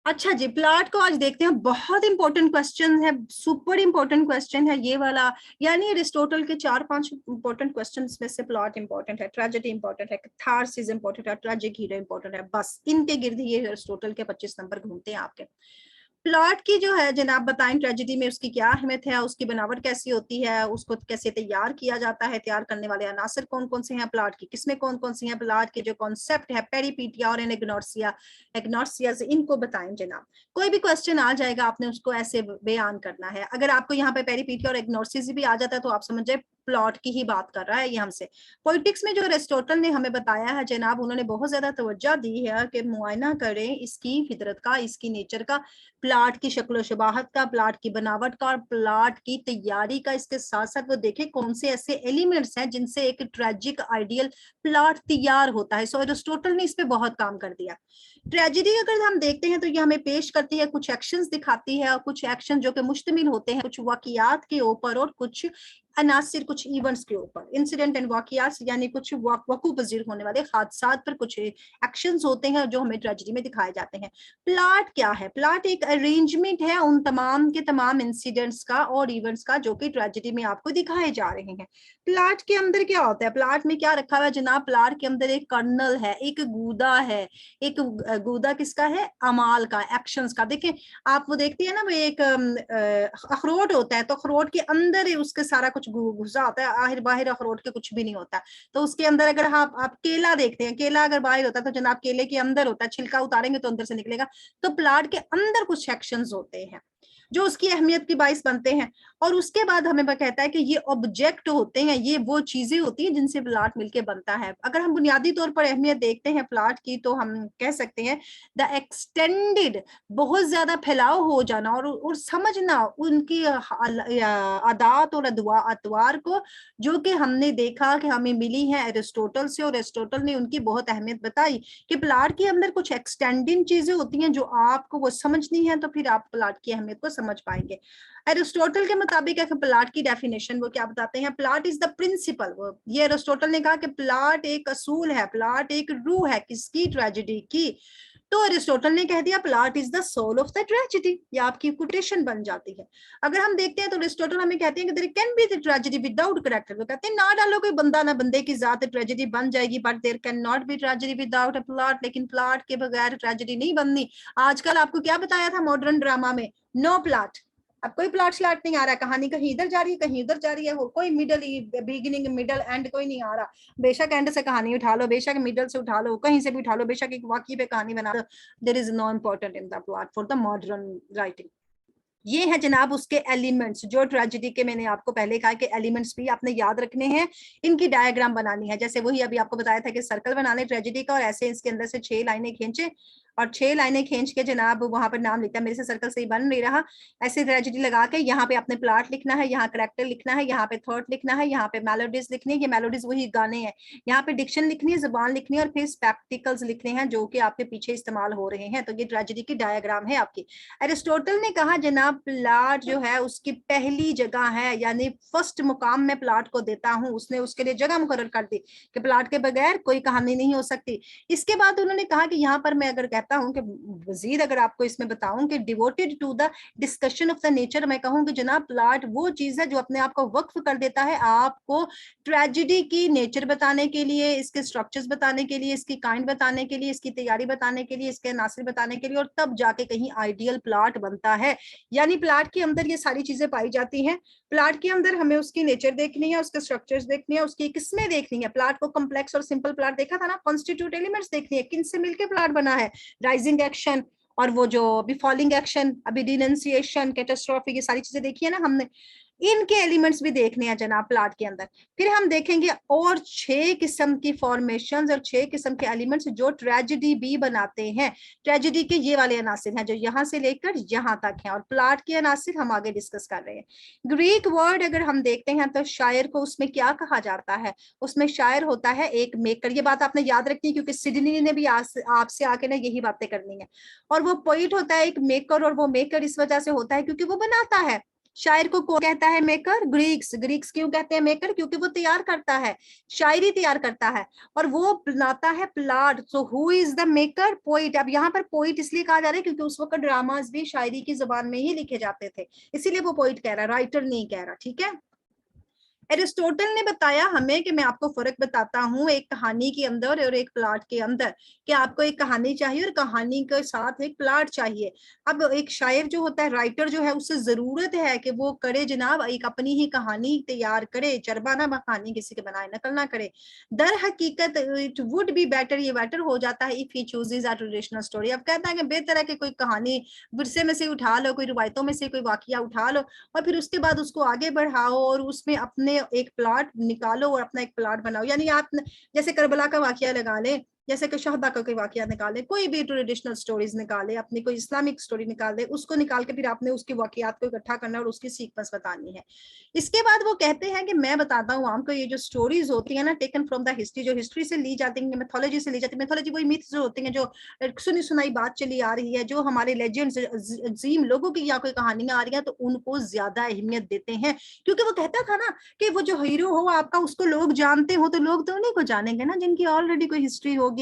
अच्छा जी, प्लॉट को आज देखते हैं। बहुत इंपॉर्टेंट क्वेश्चन है, सुपर इंपॉर्टेंट क्वेश्चन है ये वाला। यानी अरिस्टोटल के 4-5 इंपॉर्टेंट क्वेश्चंस में से प्लॉट इंपॉर्टेंट है, ट्रेजेडी इंपॉर्टेंट है, कैथारसिस इंपॉर्टेंट है, ट्रेजिक हीरो इंपॉर्टेंट है। बस इनके गिर्द ये अरिस्टोटल के 25 नंबर घूमते हैं आपके। प्लॉट की जो है जनाब बताएं, ट्रेजेडी में उसकी क्या अहमियत है, उसकी बनावट कैसी होती है, उसको कैसे तैयार किया जाता है, तैयार करने वाले अनासर कौन कौन से हैं, प्लॉट की किस्में कौन कौन सी हैं, प्लॉट के जो कॉन्सेप्ट है पेरिपीटिया और एग्नोर्सिया एग्नोर्सिया इनको बताएं जनाब। कोई भी क्वेश्चन आ जाएगा, आपने उसको ऐसे बयान करना है। अगर आपको यहाँ पे पेरिपीटिया और एग्नोर्सिया भी आ जाता है तो आप समझ जाए प्लॉट की ही बात कर रहा है ये हमसे। पॉलिटिक्स में जो अरिस्टोटल ने हमें बताया है जनाब, उन्होंने बहुत ज्यादा तवज्जो दी है कि मुआयना करें इसकी फितरत का, इसकी नेचर का, प्लाट की शक्ल शबाहत का, प्लाट की बनावट का और प्लाट की तैयारी का। इसके साथ साथ वो देखे कौन से ऐसे एलिमेंट्स हैं जिनसे एक ट्रेजिक आइडियल प्लाट तैयार होता है। सो एरिस्टोटल ने इस पे बहुत काम कर दिया। ट्रेजेडी अगर हम देखते हैं तो ये हमें पेश करती है, कुछ एक्शंस दिखाती है, और कुछ एक्शन जो कि मुश्तमिल होते हैं कुछ वाकियात के ऊपर और कुछ अनासिर, कुछ इवेंट्स के ऊपर, इंसिडेंट एंड वाकियात यानी कुछ वकू पजीर होने वाले हादसात पर कुछ एक्शंस होते हैं जो हमें ट्रेजेडी में दिखाए जाते हैं। प्लाट क्या है? प्लाट एक अरेंजमेंट है उन तमाम के तमाम इंसिडेंट्स का और इवेंट्स का जो कि ट्रेजेडी में आपको दिखाए जा रहे हैं। प्लाट के अंदर क्या होता है? प्लाट में क्या रखा हुआ है जनाब? प्लाट के अंदर एक कर्नल है, एक गूदा है। एक गूदा किसका है? अमाल का, एक्शंस का। देखें आप, वो देखती है ना, वो एक अखरोट होता है, तो अखरोट के अंदर उसके सारा कुछ घुसा होता है, आहिर बाहिर अखरोट के कुछ भी नहीं होता। तो उसके अंदर अगर आप केला देखते हैं, केला अगर बाहर होता है तो जनाब केले के अंदर होता है, छिलका उतारेंगे तो अंदर से निकलेगा। तो प्लाट के अंदर कुछ सेक्शंस होते हैं जो उसकी अहमियत की बाइस बनते हैं। और उसके बाद हमें कहता है कि ये ऑब्जेक्ट होते हैं, ये वो चीजें होती हैं जिनसे प्लाट मिलके बनता है। अगर हम बुनियादी तौर पर अहमियत देखते हैं प्लाट की तो हम कह सकते हैं द एक्सटेंडेड, बहुत ज्यादा फैलाव हो जाना और समझना उनकी आदात और अतवार को, जो कि हमने देखा कि हमें मिली है एरिस्टोटल से, और एरिस्टोटल ने उनकी बहुत अहमियत बताई कि प्लाट के अंदर कुछ एक्सटेंडिंग चीजें होती हैं जो आपको वो समझनी है, तो फिर आप प्लाट की अहमियत को समझ पाएंगे। एरिस्टोटल के मुताबिक प्लाट की डेफिनेशन वो क्या बताते हैं? Plot is the principle. ये एरिस्टोटल ने कहा कि प्लाट एक असूल है, प्लाट एक रूह है, किसकी? ट्रेजेडी की। तो एरिस्टोटल ने कह दिया plot is the soul of the tragedy, या आपकी कोटेशन बन जाती है। अगर हम देखते हैं तो एरिस्टोटल हमें कहते हैं कि there can be the tragedy without character. वो कहते हैं ना डालो कोई बंदा ना बंदे की जात, ट्रेजेडी बन जाएगी, but there can not be tragedy without a plot. लेकिन प्लॉट के बगैर ट्रेजेडी नहीं बननी। आजकल आपको क्या बताया था मॉडर्न ड्रामा में? No plot. अब कोई प्लॉट स्लॉट नहीं आ रहा, कहानी कहीं इधर जा रही है कहीं उधर जा रही है, कोई मिडल, बिगिनिंग मिडल एंड कोई नहीं आ रहा। बेशक एंड से कहानी उठा लो, बेशक मिडल से उठा लो, कहीं से भी उठा लो, बेशक एक वाकई पे कहानी बना दो। There is no important in the plot for the modern writing. ये है जनाब उसके एलिमेंट्स, जो ट्रेजेडी के मैंने आपको पहले कहा कि एलिमेंट्स भी आपने याद रखने हैं, इनकी डायग्राम बनानी है। जैसे वही अभी आपको बताया था कि सर्कल बना ले ट्रेजेडी का, और ऐसे इसके अंदर से 6 लाइनें खींचे और 6 लाइनें खींच के जनाब वहां पर नाम लिखता है। मेरे से सर्कल सही बन नहीं रहा। ऐसे ट्रेजेडी लगा के यहाँ पे अपने प्लॉट लिखना है, यहाँ करेक्टर लिखना है, यहाँ पे थॉट लिखना है, यहाँ पे मेलोडीज लिखनी है, ये मेलोडीज वही गाने हैं, यहाँ पे डिक्शन लिखनी है, जुबान लिखनी है, और फिर स्पेक्टिकल्स लिखने हैं जो कि आपके पीछे इस्तेमाल हो रहे हैं। तो ये ट्रेजेडी की डायग्राम है आपकी। एरिस्टोटल ने कहा जनाब प्लाट जो है उसकी पहली जगह है, यानी फर्स्ट मुकाम में प्लाट को देता हूं। उसने उसके लिए जगह मुकर्रर कर दी कि प्लाट के बगैर कोई कहानी नहीं हो सकती। इसके बाद उन्होंने कहा कि यहाँ पर मैं अगर कहता हूं कि वजीर अगर आपको इसमें बताऊं कि devoted to the discussion of the nature, मैं कहूँ कि जनाब प्लाट वो चीज है जो अपने आप को वक्फ कर देता है आपको ट्रेजिडी की नेचर बताने के लिए, इसके स्ट्रक्चर्स बताने के लिए, इसकी काइंड बताने के लिए, इसकी तैयारी बताने के लिए, इसके नासिर बताने के लिए, और तब जाके कहीं आइडियल प्लाट बनता है। यानी प्लाट के अंदर ये सारी चीजें पाई जाती हैं। प्लाट के अंदर हमें उसकी नेचर देखनी है, उसके स्ट्रक्चर्स देखनी है, उसकी किस्में देखनी है। प्लाट को कॉम्प्लेक्स और सिंपल प्लाट देखा था ना, कॉन्स्टिट्यूट एलिमेंट्स देखनी है, किन से मिलकर प्लाट बना है, राइजिंग एक्शन और वो जो अभी फॉलिंग एक्शन, अभी डिनंसिएशन, कैटास्ट्रॉफी, ये सारी चीजें देखी है ना हमने। इनके एलिमेंट्स भी देखने हैं जनाब प्लाट के अंदर। फिर हम देखेंगे और 6 किस्म की फॉर्मेशंस और 6 किस्म के एलिमेंट्स जो ट्रेजेडी भी बनाते हैं। ट्रेजेडी के ये वाले अनासिर हैं जो यहाँ से लेकर यहाँ तक हैं, और प्लाट के अनासिर हम आगे डिस्कस कर रहे हैं। ग्रीक वर्ड अगर हम देखते हैं तो शायर को उसमें क्या कहा जाता है? उसमें शायर होता है एक मेकर। ये बात आपने याद रखनी है क्योंकि सिडनी ने भी आपसे आके ना यही बातें करनी है। और वो पोइट होता है एक मेकर, और वो मेकर इस वजह से होता है क्योंकि वो बनाता है। शायर को कौन कहता है मेकर? ग्रीक्स। ग्रीक्स क्यों कहते हैं मेकर? क्योंकि वो तैयार करता है, शायरी तैयार करता है और वो बनाता है plot. So who is the maker? Poet. अब यहाँ पर पोइट इसलिए कहा जा रहा है क्योंकि उस वक्त ड्रामास भी शायरी की जबान में ही लिखे जाते थे, इसीलिए वो पोइट कह रहा है, राइटर नहीं कह रहा। ठीक है। एरिस्टोटल ने बताया हमें कि मैं आपको फर्क बताता हूँ एक कहानी के अंदर और एक प्लॉट के अंदर, कि आपको एक कहानी चाहिए और कहानी के साथ एक प्लॉट चाहिए। अब एक शायर जो होता है, राइटर जो है, उससे जरूरत है कि वो करे जनाब एक अपनी ही कहानी तैयार करे, चरबा ना कहानी किसी के बनाए नकल ना करे। दर हकीकत इट वुड बी बेटर, ये बेटर हो जाता है if he chooses a traditional story. अब कहता है कि बेहतर है कि कोई कहानी विरसे में से उठा लो, कोई रिवायतों में से कोई वाकया उठा लो और फिर उसके बाद उसको आगे बढ़ाओ और उसमें अपने एक प्लॉट निकालो और अपना एक प्लॉट बनाओ। यानी आप जैसे करबला का वाकया लगा ले, जैसे कि शहदा का कोई वाकया निकाले, कोई भी ट्रेडिशनल स्टोरीज निकाले, अपनी कोई इस्लामिक स्टोरी निकाल दे, उसको निकाल के फिर आपने उसकी वाकयात को इकट्ठा करना और उसकी सीक्वेंस बतानी है। इसके बाद वो कहते हैं कि मैं बताता हूँ आपको, ये जो स्टोरीज होती है ना, टेकन फ्रॉम द हिस्ट्री, जो हिस्ट्री से ली जाती है, मैथोलॉजी से ली जाती है। मैथोलॉजी वही मिथ्स जो होती हैं, जो सुनी सुनाई बात चली आ रही है, जो हमारे लेजेंड्स अजीम लोगों की या कोई कहानियां आ रही हैं, तो उनको ज्यादा अहमियत देते हैं। क्योंकि वो कहता था ना कि वो जो हीरो हो आपका, उसको लोग जानते हो, तो लोग तो उन्हीं को जानेंगे ना जिनकी ऑलरेडी कोई हिस्ट्री होगी।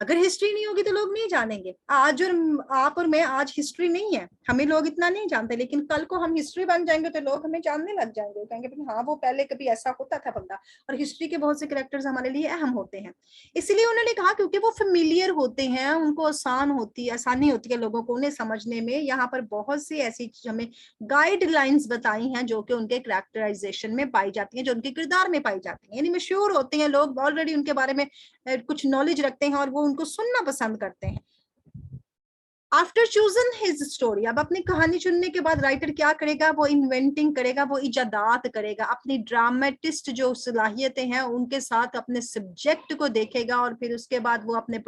अगर हिस्ट्री नहीं होगी तो लोग नहीं जानेंगे। आज और आप और मैं आज हिस्ट्री नहीं है, हमें लोग इतना नहीं जानते, लेकिन कल को हम हिस्ट्री बन जाएंगे तो लोग हमें जानने लग जाएंगे, कहेंगे हाँ वो पहले कभी ऐसा होता था बंदा। और हिस्ट्री के बहुत से कैरेक्टर्स हमारे लिए अहम होते हैं। इसलिए उन्होंने कहा क्योंकि वो फेमिलियर होते हैं, उनको आसानी होती है लोगों को उन्हें समझने में। यहाँ पर बहुत सी ऐसी हमें गाइडलाइंस बताई हैं जो कि उनके कैरेक्टराइजेशन में पाई जाती हैं, जो उनके किरदार में पाई जाती हैं। यानी मशहूर होते हैं लोग, ऑलरेडी उनके बारे में कुछ नॉलेज रखते हैं और वो उनको सुनना पसंद करते हैं। आफ्टर चूजन हिज स्टोरी, अब अपनी कहानी चुनने के बाद राइटर क्या करेगा? वो इन्वेंटिंग करेगा, वो इजादात करेगा, अपनी ड्रामेटिस्ट जो सलाहियतें हैं उनके साथ अपने सब्जेक्ट को देखेगा और फिर उसके बाद वो अपने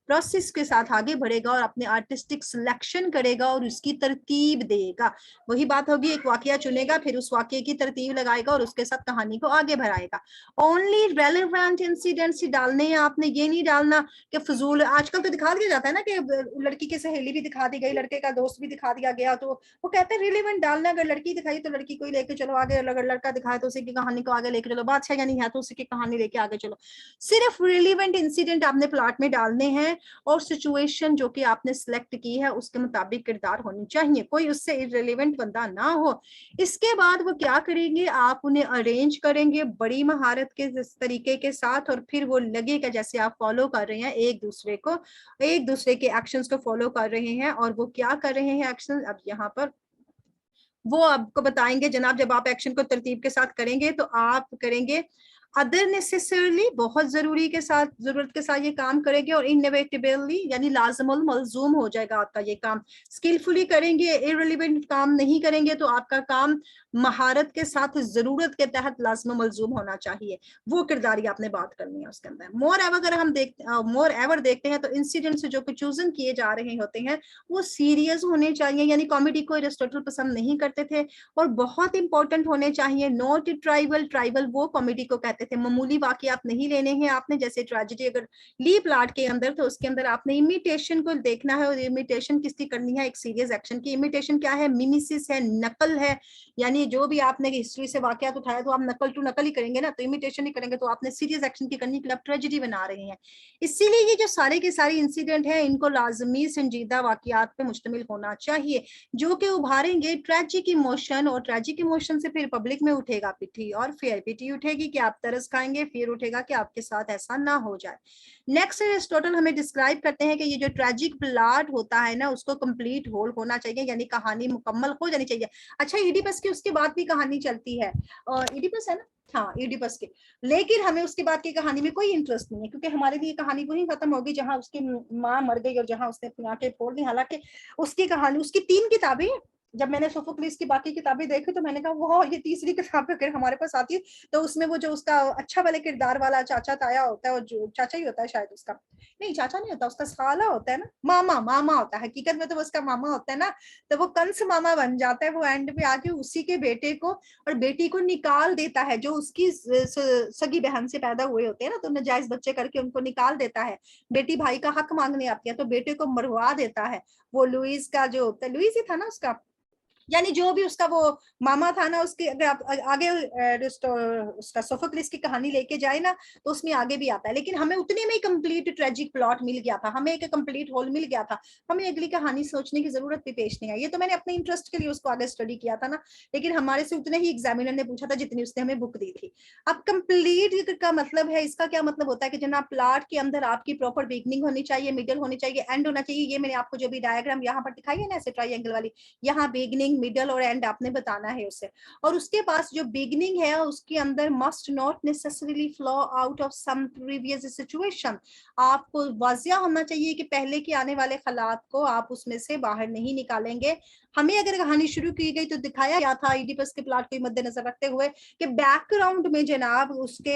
प्रोसेस के साथ आगे बढ़ेगा और अपने आर्टिस्टिक सिलेक्शन करेगा और उसकी तरतीब देगा। वही बात होगी, एक वाकया चुनेगा, फिर उस वाकये की तरतीब लगाएगा और उसके साथ कहानी को आगे बढ़ाएगा। ओनली रेलेवेंट इंसिडेंट्स ही डालने हैं आपने, ये नहीं डालना कि फजूल। आजकल तो दिखा दिया जाता है ना कि लड़की की सहेली भी दिखा दी गई, लड़के का दोस्त भी दिखा दिया गया, तो वो कहते हैं रिलेवेंट डालना। अगर लड़की दिखाई तो लड़की को ही लेके चलो आगे, अगर लड़का दिखाए तो उसी की कहानी को आगे लेके चलो, बादशाह या नहीं है तो उसी की कहानी लेके आगे चलो। सिर्फ रिलेवेंट इंसिडेंट आपने प्लॉट में डालने हैं और सिचुएशन जो कि आपने सिलेक्ट की है उसके मुताबिक किरदार होनी चाहिए, कोई उससे इररिलेवेंट बंदा ना हो। इसके बाद वो क्या करेंगे, आप उन्हें अरेंज करेंगे बड़ी महारत के तरीके के साथ और फिर वो लगेगा जैसे आप फॉलो कर रहे हैं एक दूसरे को, एक दूसरे के एक्शंस को फॉलो कर रहे हैं। और वो क्या कर रहे हैं एक्शन, अब यहाँ पर वो आपको बताएंगे जनाब। जब आप एक्शन को तरतीब के साथ करेंगे तो आप करेंगे अदर नेसेसरली, बहुत जरूरी के साथ, जरूरत के साथ ये काम करेंगे, और इनएविटेबली यानी लाजमुल मलजूम हो जाएगा आपका ये काम। स्किलफुली करेंगे, इररिलेवेंट काम नहीं करेंगे तो आपका काम महारत के साथ जरूरत के तहत लाजम मलजूम होना चाहिए। वो किरदारी आपने बात करनी है उसके अंदर। मोर एवर अगर हम देखते हैं तो इंसिडेंट्स जो कि चूजन किए जा रहे होते हैं वो सीरियस होने चाहिए, यानी कॉमेडी को एरिस्टोटल पसंद नहीं करते थे, और बहुत इंपॉर्टेंट होने चाहिए। नॉट ट्राइबल, ट्राइबल वो कॉमेडी को कहते थे। मामूली वाकयात नहीं लेने हैं आपने, जैसे ट्रेजेडी अगर ली प्लॉट के अंदर तो उसके अंदर आपने इमिटेशन को देखना है, और इमिटेशन किसकी करनी है? एक सीरियस एक्शन की। इमिटेशन क्या है? मिमिसिस है, नकल है। यानी जो भी आपने हिस्ट्री से वाकयात उठाया तो आप नकल टू नकल ही करेंगे ना, तो इमिटेशन ही करेंगे, तो आपने सीरियस एक्शन की करनी के लिए आप ट्रेजेडी बना रहे हैं। इसीलिए ये जो सारे के सारे इंसिडेंट हैं इनको लाजमी संजीदा वाकयात पे मुश्तमिल होना चाहिए जो कि उभारेंगे ट्रेजिक इमोशन, और ट्रेजिक इमोशन से फिर पब्लिक में उठेगा पिटी, और फिर पिटी उठेगी कि आप तरस खाएंगे, फिर उठेगा कि आपके साथ ऐसा ना हो जाए। नेक्स्ट एरिस्टोटल हमें डिस्क्राइब करते हैं कि ये जो ट्रेजिक प्लॉट होता है ना उसको कंप्लीट होल होना चाहिए, यानी कहानी मुकम्मल हो जानी चाहिए। अच्छा, इडिपस की उसके बाद भी कहानी चलती है, और इडिपस है ना, हाँ इडिपस की, लेकिन हमें उसके बाद की कहानी में कोई इंटरेस्ट नहीं है, क्योंकि हमारे लिए कहानी वही खत्म होगी जहां उसकी माँ मर गई और जहां उसने अपनी आंखें फोड़ दी। हालांकि उसकी कहानी, उसकी 3 किताबें, जब मैंने सोफोक्लिस की बाकी किताबें देखी तो मैंने कहा वो ये तीसरी किताब अगर हमारे पास आती है तो उसमें वो जो उसका अच्छा वाले किरदार वाला चाचा ताया होता है, और जो चाचा ही होता है शायद उसका, नहीं चाचा नहीं होता, उसका साला होता है ना, मामा, मामा होता है हकीकत में तो वो उसका मामा होता है ना, तो वो कंस मामा बन जाता है वो एंड पे आके उसी के बेटे को और बेटी को निकाल देता है, जो उसकी सगी बहन से पैदा हुए होते हैं ना, तो नाजायज बच्चे करके उनको निकाल देता है। बेटी भाई का हक मांगने आती है तो बेटे को मरवा देता है। वो लुइस का जो होता है, लुइस ही था ना उसका, यानी जो भी उसका वो मामा था ना, उसके अगर आप आगे उसका सोफोक्लिस की कहानी लेके जाए ना, तो उसमें आगे भी आता है, लेकिन हमें उतने में ही कंप्लीट ट्रेजिक प्लॉट मिल गया था, हमें एक कंप्लीट होल मिल गया था, हमें अगली कहानी सोचने की जरूरत भी पेश नहीं आई। ये तो मैंने अपने इंटरेस्ट के लिए उसको आगे स्टडी किया था ना, लेकिन हमारे से उतने ही एग्जामिनर ने पूछा था जितनी उसने हमें बुक दी थी। अब कंप्लीट का मतलब है, इसका क्या मतलब होता है कि जनाब प्लॉट के अंदर आपकी प्रॉपर बिगनिंग होनी चाहिए, मिडल होनी चाहिए, एंड होना चाहिए। ये मैंने आपको जो भी डायग्राम यहाँ पर दिखाई है ना ऐसे ट्राइंगल वाली, यहाँ बिगनिंग मिडल और एंड आपने बताना है उसे। और उसके पास जो बिगनिंग है उसके अंदर must not necessarily flow out of some previous situation. आपको वाजिया होना चाहिए कि पहले के आने वाले हालात को आप उसमें से बाहर नहीं निकालेंगे। हमें अगर कहानी शुरू की गई तो दिखाया गया था इडिपस के प्लॉट को मद्देनजर रखते हुए कि बैकग्राउंड में जनाब उसके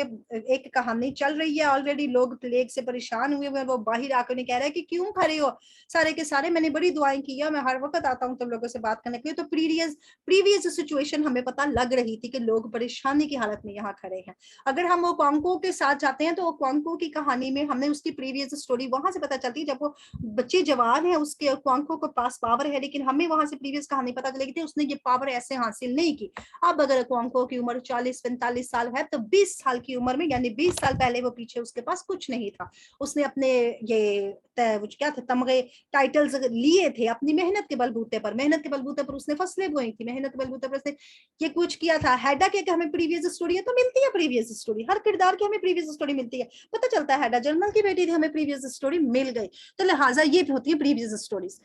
एक कहानी चल रही है ऑलरेडी, लोग प्लेग से परेशान हुए हुए, वो बाहर आकर उन्हें कह रहे हैं कि क्यों खड़े हो सारे के सारे, मैंने बड़ी दुआएं की है, मैं हर वक्त आता हूँ तुम लोगों से बात करने के लिए। तो प्रीवियस सिचुएशन हमें पता लग रही थी कि लोग परेशानी की हालत में यहाँ खड़े हैं। अगर हम वो ओकोंको के साथ जाते हैं तो ओकोंको की कहानी में हमें उसकी प्रीवियस स्टोरी वहां से पता चलती है, जब वो बच्चे जवान है उसके ओकोंको के पास पावर है, लेकिन हमें वहां से प्रीवियस कहानी पता चलेगी थी उसने ये पावर ऐसे हासिल नहीं की। अब अगर ओकोंको की उम्र 40-45 साल है तो 20 साल की उम्र में, यानी 20 साल पहले वो पीछे उसके पास कुछ नहीं था, उसने अपने ये क्या थे तमगे टाइटल्स लिए थे अपनी मेहनत के बलबूते पर, मेहनत के बलबूते पर उसने फसलें बोई थी, मेहनत के बलबूते पर उसने ये कुछ किया था। हैडा के हमें प्रीवियस स्टोरी है तो मिलती है प्रीवियस स्टोरी, हर किरदार की हमें प्रीवियस स्टोरी मिलती है, पता चलता है हैडा जनरल की बेटी थी, हमें प्रीवियस स्टोरी मिल गई। तो लिहाजा ये होती है प्रीवियस स्टोरीज।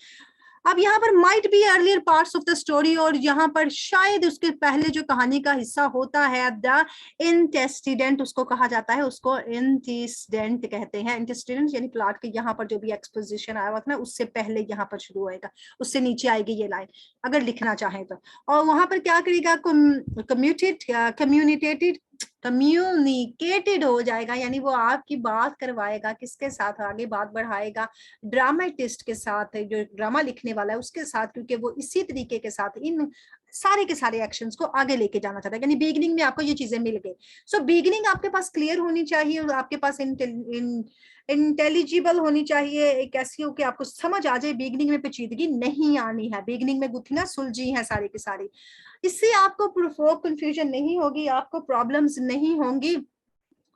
अब यहाँ पर might be earlier parts of the story, और यहाँ पर शायद उसके पहले जो कहानी का हिस्सा होता है द इंटेस्टिडेंट उसको कहा जाता है, उसको इंटेस्टिडेंट कहते हैं। इंटेस्टिडेंट यानी प्लॉट के यहाँ पर जो भी एक्सपोजिशन आया हुआ था ना उससे पहले यहाँ पर शुरू होएगा, उससे नीचे आएगी ये लाइन अगर लिखना चाहें तो। और वहां पर क्या करेगा, कम्युनिकेटेड हो जाएगा, यानी वो आपकी बात करवाएगा, किसके साथ आगे बात बढ़ाएगा, ड्रामेटिस्ट के साथ, जो ड्रामा लिखने वाला है उसके साथ, क्योंकि वो इसी तरीके के साथ इन सारे के सारे एक्शंस को आगे लेके जाना चाहता है। यानी बिगिनिंग में आपको ये चीजें मिल गई। सो बिगिनिंग आपके पास क्लियर होनी चाहिए और आपके पास इंटेलिजिबल होनी चाहिए, एक ऐसी हो कि आपको समझ आ जाए, बिगिनिंग में पेचीदगी नहीं आनी है, बिगिनिंग में गुत्थियां सुलझी हैं सारी की सारी। इससे आपको प्रोफोक कंफ्यूजन नहीं होगी, आपको प्रॉब्लम्स नहीं होंगी,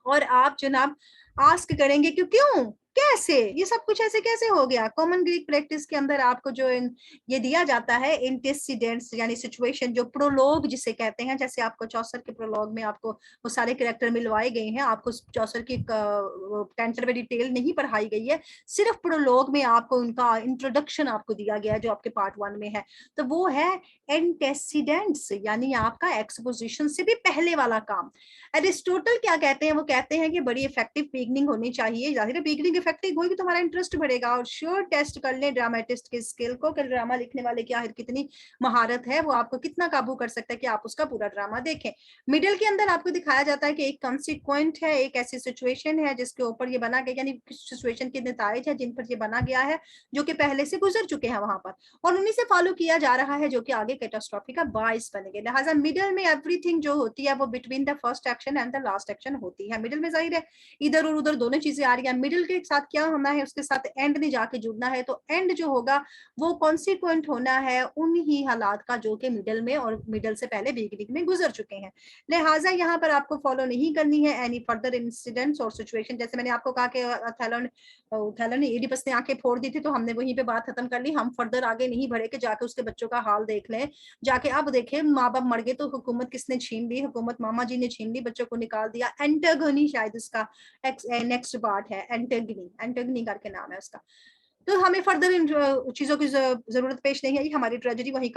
और आप जनाब आस्क करेंगे कि क्यों कैसे ये सब कुछ ऐसे कैसे हो गया। कॉमन ग्रीक प्रैक्टिस के अंदर आपको जो ये दिया जाता है इंटेसिडेंट्स यानी सिचुएशन, जो प्रोलॉग जिसे कहते हैं, जैसे आपको चौसर के प्रोलॉग में आपको वो सारे कैरेक्टर मिलवाए गए हैं, आपको चौसर की कैंटर में डिटेल नहीं पढ़ाई गई है, सिर्फ प्रोलॉग में आपको उनका इंट्रोडक्शन आपको दिया गया है जो आपके पार्ट 1 में है। तो वो है एंटेसिडेंट्स, यानी आपका एक्सपोजिशन से भी पहले वाला काम। एरिस्टोटल क्या कहते हैं, वो कहते हैं कि बड़ी इफेक्टिव बिगनिंग होनी चाहिए, जाहिर है बिगनिंग इफेक्टिव होगी तो हमारा इंटरेस्ट बढ़ेगा। और श्योर टेस्ट कर लें ड्रामेटिस्ट के स्किल को कि ड्रामा लिखने वाले की आखिर कितनी महारत है, वो आपको कितना काबू कर सकता है कि आप उसका पूरा ड्रामा देखें। मिडिल के अंदर आपको दिखाया जाता है कि एक कंसिक्वेंट है, एक ऐसी सिचुएशन है जिसके ऊपर ये बना गया, यानी सिचुएशन के नताइज है जिन पर ये बना गया है, जो कि पहले से गुजर चुके हैं वहां पर, और उन्हीं से फॉलो किया जा रहा है, जो कि आगे कैटास्ट्रॉफी का बाइस बनेंगे। लिहाजा मिडिल में एवरीथिंग जो होती है वो between the first action and the last action होती है। मिडिल में जाहिर है इधर और उधर दोनों चीजें आ रही है, मिडिल के साथ क्या होना है, उसके साथ एंड नहीं जाके जुड़ना है, तो एंड जो होगा वो कॉन्सिक्वेंट होना है उन ही हालात का जो कि मिडिल में और मिडिल से पहले बिगिनिंग में गुजर चुके हैं। लिहाजा यहाँ पर आपको फॉलो नहीं करनी है एनी फर्दर इंसिडेंट्स और सिचुएशन। जैसे मैंने आपको कहा कि थैलन ने इडिपस ने आंखें फोड़ दी थी, तो हमने वहीं पे बात खत्म कर ली, हम फर्दर आगे नहीं बढ़े कि जाके उसके बच्चों का हाल देख लें, जाके अब देखें माँ बाप मर गए तो हुकूमत किसने छीन ली, हुकूमत मामा जी ने छीन ली, बच्चों को निकाल दिया। एंटागनी शायद उसका नेक्स्ट पार्ट है, एंटागनी, एंटागनी करके नाम है उसका। तो हमें फर्दर इन चीजों की जरूरत पेश नहीं आई, हमारी ट्रेजेडी वहीं